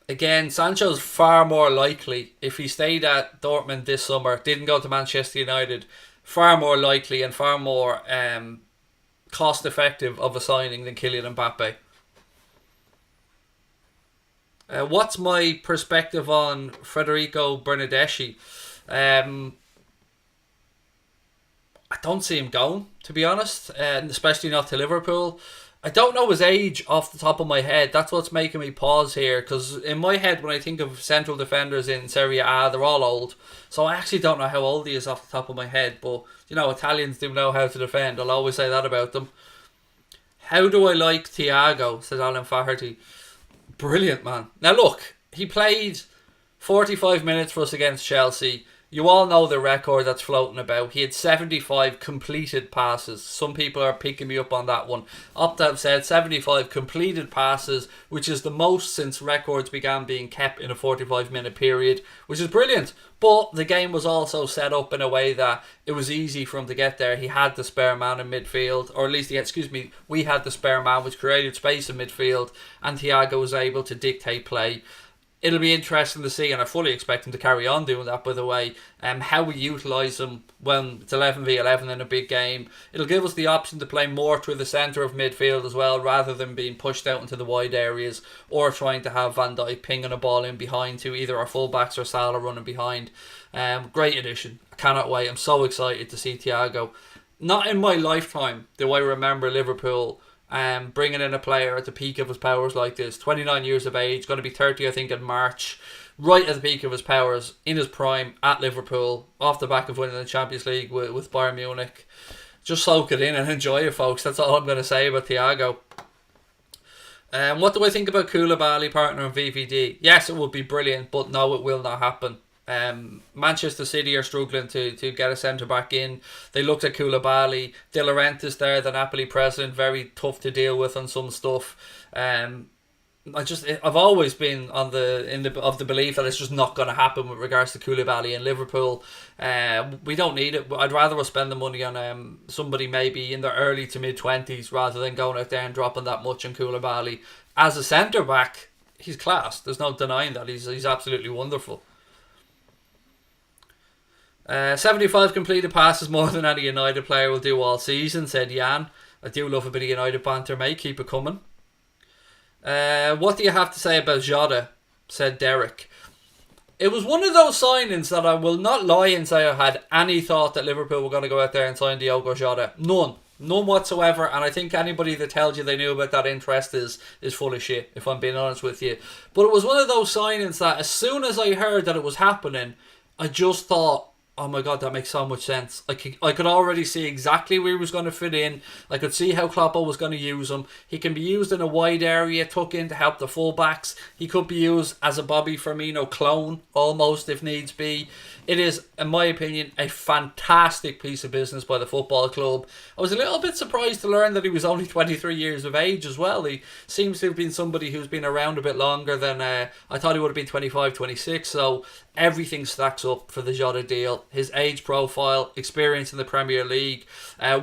Again, Sancho's far more likely, if he stayed at Dortmund this summer, didn't go to Manchester United, far more likely and far more cost effective of a signing than Kylian Mbappe. What's my perspective on Federico Bernardeschi? I don't see him going, to be honest, and especially not to Liverpool. I don't know his age off the top of my head. That's what's making me pause here, because in my head, when I think of central defenders in Serie A, they're all old. So I actually don't know how old he is off the top of my head, but Italians do know how to defend. I'll always say that about them. How do I like Thiago, says Alan Faherty. Brilliant, man. Now look, he played 45 minutes for us against Chelsea. You all know the record that's floating about. He had 75 completed passes. Some people are picking me up on that one. Opta have said 75 completed passes, which is the most since records began being kept in a 45-minute period, which is brilliant. But the game was also set up in a way that it was easy for him to get there. He had the spare man in midfield, or at least we had the spare man, which created space in midfield, and Thiago was able to dictate play. it'll be interesting to see, and I fully expect him to carry on doing that, by the way, how we utilise him when it's 11v11 in a big game. It'll give us the option to play more through the centre of midfield as well, rather than being pushed out into the wide areas or trying to have Van Dijk pinging a ball in behind to either our fullbacks or Salah running behind. Great addition. I cannot wait. I'm so excited to see Thiago. Not in my lifetime do I remember Liverpool bringing in a player at the peak of his powers like this. 29 years of age, going to be 30 I think in March, right at the peak of his powers, in his prime at Liverpool, off the back of winning the Champions League with Bayern Munich. Just soak it in and enjoy it, folks. That's all I'm going to say about Thiago. What do I think about Koulibaly partnering VVD? Yes, it would be brilliant, but no, it will not happen. Manchester City are struggling to get a centre back in. They looked at Koulibaly. De Laurentiis there, the Napoli president, very tough to deal with on some stuff. I've always been of the belief that it's just not going to happen with regards to Koulibaly in Liverpool. We don't need it. I'd rather us spend the money on somebody maybe in their early to mid-20s rather than going out there and dropping that much on Koulibaly. As a centre back, he's class. There's no denying that. He's absolutely wonderful. 75 completed passes, more than any United player will do all season, said Jan. I do love a bit of United banter, mate. Keep it coming. What do you have to say about Jadon? Said Derek. It was one of those signings that I will not lie and say I had any thought that Liverpool were going to go out there and sign Diogo Jota. None whatsoever. And I think anybody that tells you they knew about that interest is full of shit, if I'm being honest with you. But it was one of those signings that as soon as I heard that it was happening, I just thought, oh my god, that makes so much sense. I could already see exactly where he was going to fit in. I could see how Klopp was going to use him. He can be used in a wide area, tuck in to help the fullbacks. He could be used as a Bobby Firmino clone, almost, if needs be. It is, in my opinion, a fantastic piece of business by the football club. I was a little bit surprised to learn that he was only 23 years of age as well. He seems to have been somebody who's been around a bit longer than I thought he would have been 25, 26. So everything stacks up for the Jota deal. His age profile, experience in the Premier League,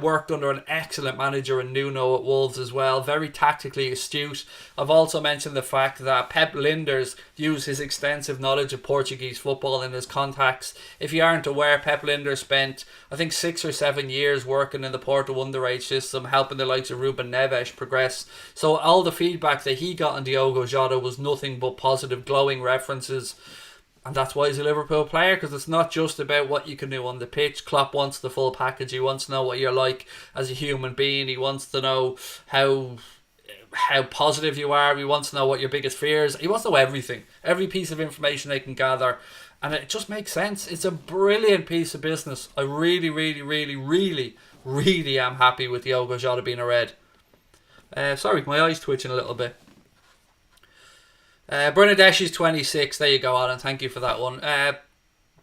worked under an excellent manager in Nuno at Wolves as well. Very tactically astute. I've also mentioned the fact that Pep Lijnders used his extensive knowledge of Portuguese football in his contacts. If you aren't aware, Pep Lijnders spent, I think, 6 or 7 years working in the Porto underage system, helping the likes of Ruben Neves progress. So all the feedback that he got on Diogo Jota was nothing but positive, glowing references. And that's why he's a Liverpool player, because it's not just about what you can do on the pitch. Klopp wants the full package. He wants to know what you're like as a human being. He wants to know how positive you are. He wants to know what your biggest fears. He wants to know everything. Every piece of information they can gather. And it just makes sense. It's a brilliant piece of business. I really, really, really, really, really am happy with Diogo Jota being a red. Sorry, my eye's twitching a little bit. Bernadeschi's 26. There you go, Alan. Thank you for that one.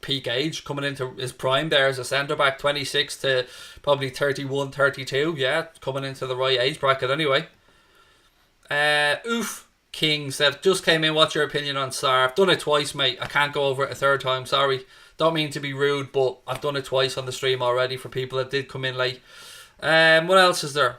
Peak age, coming into his prime there as a centre-back, 26 to probably 31, 32. Yeah, coming into the right age bracket anyway. King said, just came in, what's your opinion on Sarr? I've done it twice, mate. I can't go over it a third time, sorry. Don't mean to be rude, but I've done it twice on the stream already for people that did come in late. What else is there?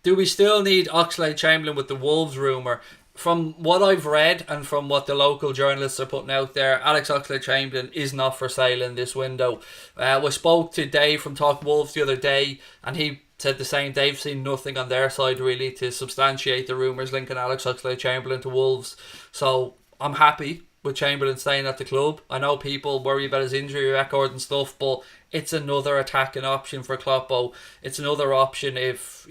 Do we still need Oxlade-Chamberlain with the Wolves rumour? From what I've read and from what the local journalists are putting out there, Alex Oxlade-Chamberlain is not for sale in this window. We spoke to Dave from Talk Wolves the other day, and he said the same. They've seen nothing on their side really to substantiate the rumours linking Alex Oxlade-Chamberlain to Wolves. So I'm happy with Chamberlain staying at the club. I know people worry about his injury record and stuff, but it's another attacking option for Kloppo. It's another option if,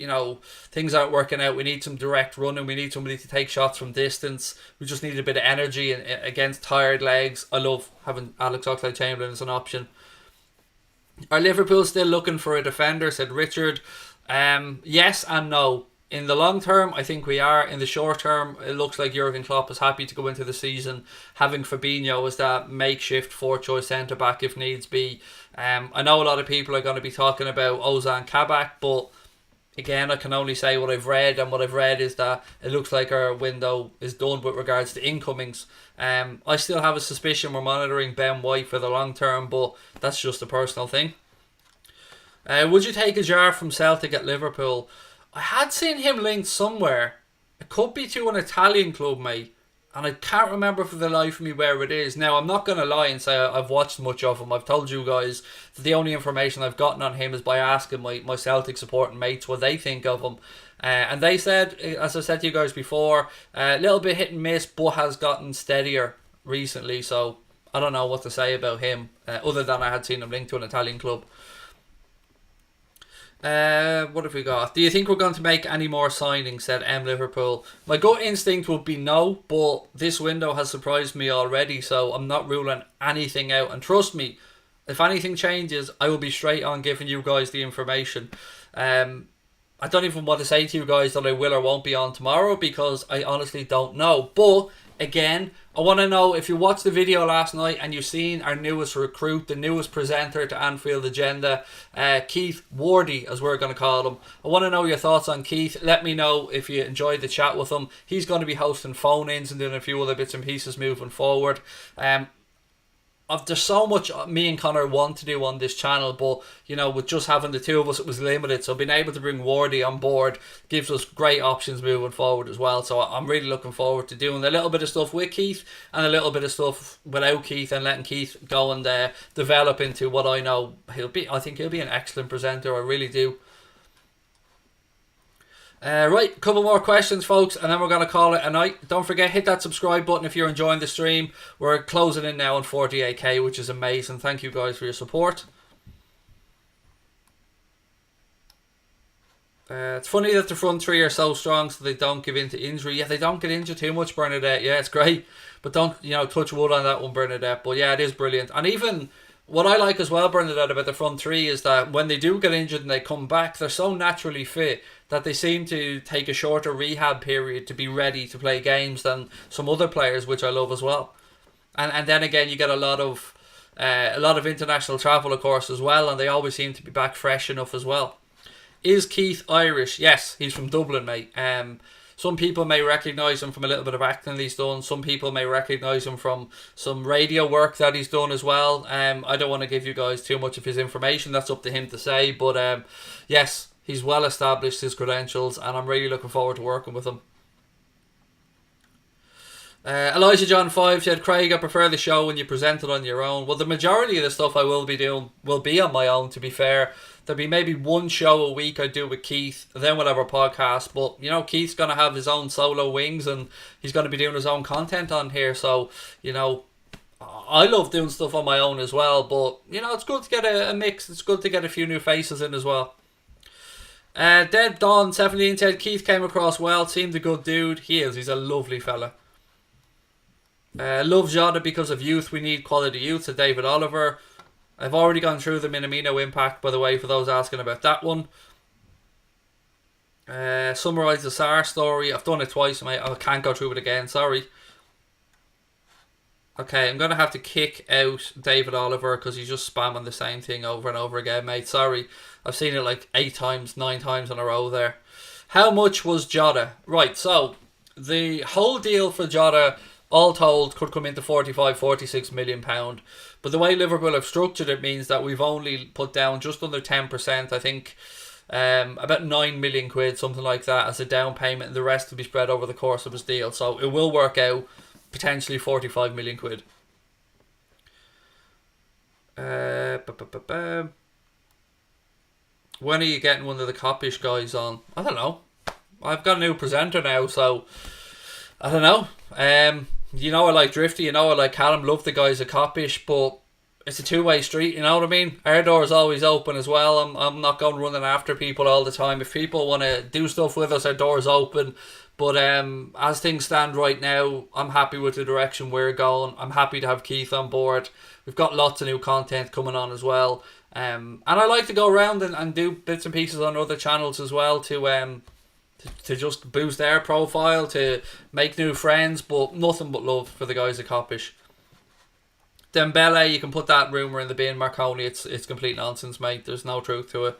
things aren't working out. We need some direct running. We need somebody to take shots from distance. We just need a bit of energy against tired legs. I love having Alex Oxlade-Chamberlain as an option. Are Liverpool still looking for a defender? Said Richard. Yes and no. In the long term, I think we are. In the short term, it looks like Jurgen Klopp is happy to go into the season having Fabinho as that makeshift fourth-choice centre-back if needs be. I know a lot of people are going to be talking about Ozan Kabak, but again, I can only say what I've read, and what I've read is that it looks like our window is done with regards to incomings. I still have a suspicion we're monitoring Ben White for the long term, but that's just a personal thing. Would you take a jar from Celtic at Liverpool? I had seen him linked somewhere. It could be to an Italian club, mate. and I can't remember for the life of me where it is. Now, I'm not going to lie and say I've watched much of him. I've told you guys that the only information I've gotten on him is by asking my Celtic supporting mates what they think of him. And they said, as I said to you guys before, a little bit hit and miss, but has gotten steadier recently. So I don't know what to say about him, other than I had seen him linked to an Italian club. What have we got? Do you think we're going to make any more signings? Said Liverpool. My gut instinct would be no, but this window has surprised me already, so I'm not ruling anything out. And trust me, if anything changes, I will be straight on giving you guys the information. I don't even want to say to you guys that I will or won't be on tomorrow, because I honestly don't know. But again, I want to know if you watched the video last night and you've seen our newest recruit, the newest presenter to Anfield Agenda, Keith Wardy, as we're going to call him. I want to know your thoughts on Keith. Let me know if you enjoyed the chat with him. He's going to be hosting phone-ins and doing a few other bits and pieces moving forward. There's so much me and Connor want to do on this channel, but you know, with just having the two of us, it was limited. So being able to bring Wardy on board gives us great options moving forward as well. So I'm really looking forward to doing a little bit of stuff with Keith and a little bit of stuff without Keith, and letting Keith go and develop into what I know he'll be. I think he'll be an excellent presenter. I really do. Right, a couple more questions, folks, and then we're going to call it a night. Don't forget, hit that subscribe button if you're enjoying the stream. We're closing in now on 48k, which is amazing. Thank you guys for your support. It's funny that the front three are so strong so they don't give in to injury. Yeah, they don't get injured too much, Bernadette. Yeah, it's great. But don't, touch wood on that one, Bernadette. But yeah, it is brilliant. And even what I like as well, Bernadette, about the front three is that when they do get injured and they come back, they're so naturally fit that they seem to take a shorter rehab period to be ready to play games than some other players, which I love as well. And then again, you get a lot of international travel, of course, as well, and they always seem to be back fresh enough as well. Is Keith Irish? Yes, he's from Dublin, mate. Some people may recognise him from a little bit of acting that he's done. Some people may recognise him from some radio work that he's done as well. I don't want to give you guys too much of his information. That's up to him to say. But yes, he's well established, his credentials, and I'm really looking forward to working with him. Elijah John 5 said, Craig, I prefer the show when you present it on your own. Well, the majority of the stuff I will be doing will be on my own, to be fair. There'll be maybe one show a week I do with Keith, then we'll have our podcast. But, Keith's going to have his own solo wings, and he's going to be doing his own content on here. So, I love doing stuff on my own as well. But, it's good to get a mix. It's good to get a few new faces in as well. Dead Dawn 17 said, Keith came across well, seemed a good dude. He is. He's a lovely fella. Love Jadon because of youth. We need quality youth, said David Oliver. I've already gone through the Minamino impact, by the way, for those asking about that one. Summarise the Sarr story. I've done it twice, mate. I can't go through it again, sorry. Okay, I'm going to have to kick out David Oliver because he's just spamming the same thing over and over again, mate. Sorry. I've seen it like 8 times, 9 times in a row there. How much was Jadon? Right, so the whole deal for Jadon, all told, could come into £45-46 million. But the way Liverpool have structured it means that we've only put down just under 10%, I think, about 9 million quid, something like that, as a down payment, and the rest will be spread over the course of his deal. So it will work out potentially 45 million quid. When are you getting one of the Coppish guys on? I don't know. I've got a new presenter now, so I don't know. I like Drifty, I like Callum, love the guys at Coppish, but it's a two-way street, you know what I mean? Our door is always open as well. I'm not going running after people all the time. If people want to do stuff with us, our door is open. But as things stand right now, I'm happy with the direction we're going. I'm happy to have Keith on board. We've got lots of new content coming on as well. And I like to go around and do bits and pieces on other channels as well to just boost their profile, to make new friends, but nothing but love for the guys at Coppish. Dembele, you can put that rumour in the bin, Marconi. It's complete nonsense, mate. There's no truth to it.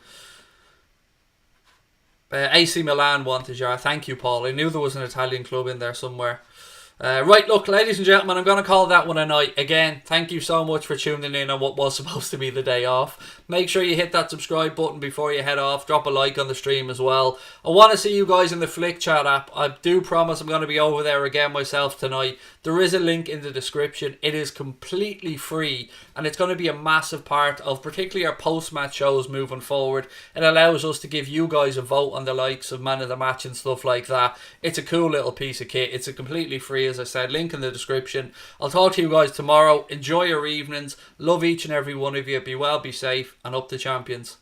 AC Milan wanted you. Thank you, Paul. I knew there was an Italian club in there somewhere. Right, look, ladies and gentlemen, I'm going to call that one a night. Again, thank you so much for tuning in on what was supposed to be the day off. Make sure you hit that subscribe button before you head off. Drop a like on the stream as well. I want to see you guys in the Flick Chat app. I do promise I'm going to be over there again myself tonight. There is a link in the description. It is completely free, and it's going to be a massive part of particularly our post-match shows moving forward. It allows us to give you guys a vote on the likes of man of the match and stuff like that. It's a cool little piece of kit. It's a completely free, as I said, link in the description. I'll talk to you guys tomorrow. Enjoy your evenings. Love each and every one of you. Be well, be safe, and up the champions.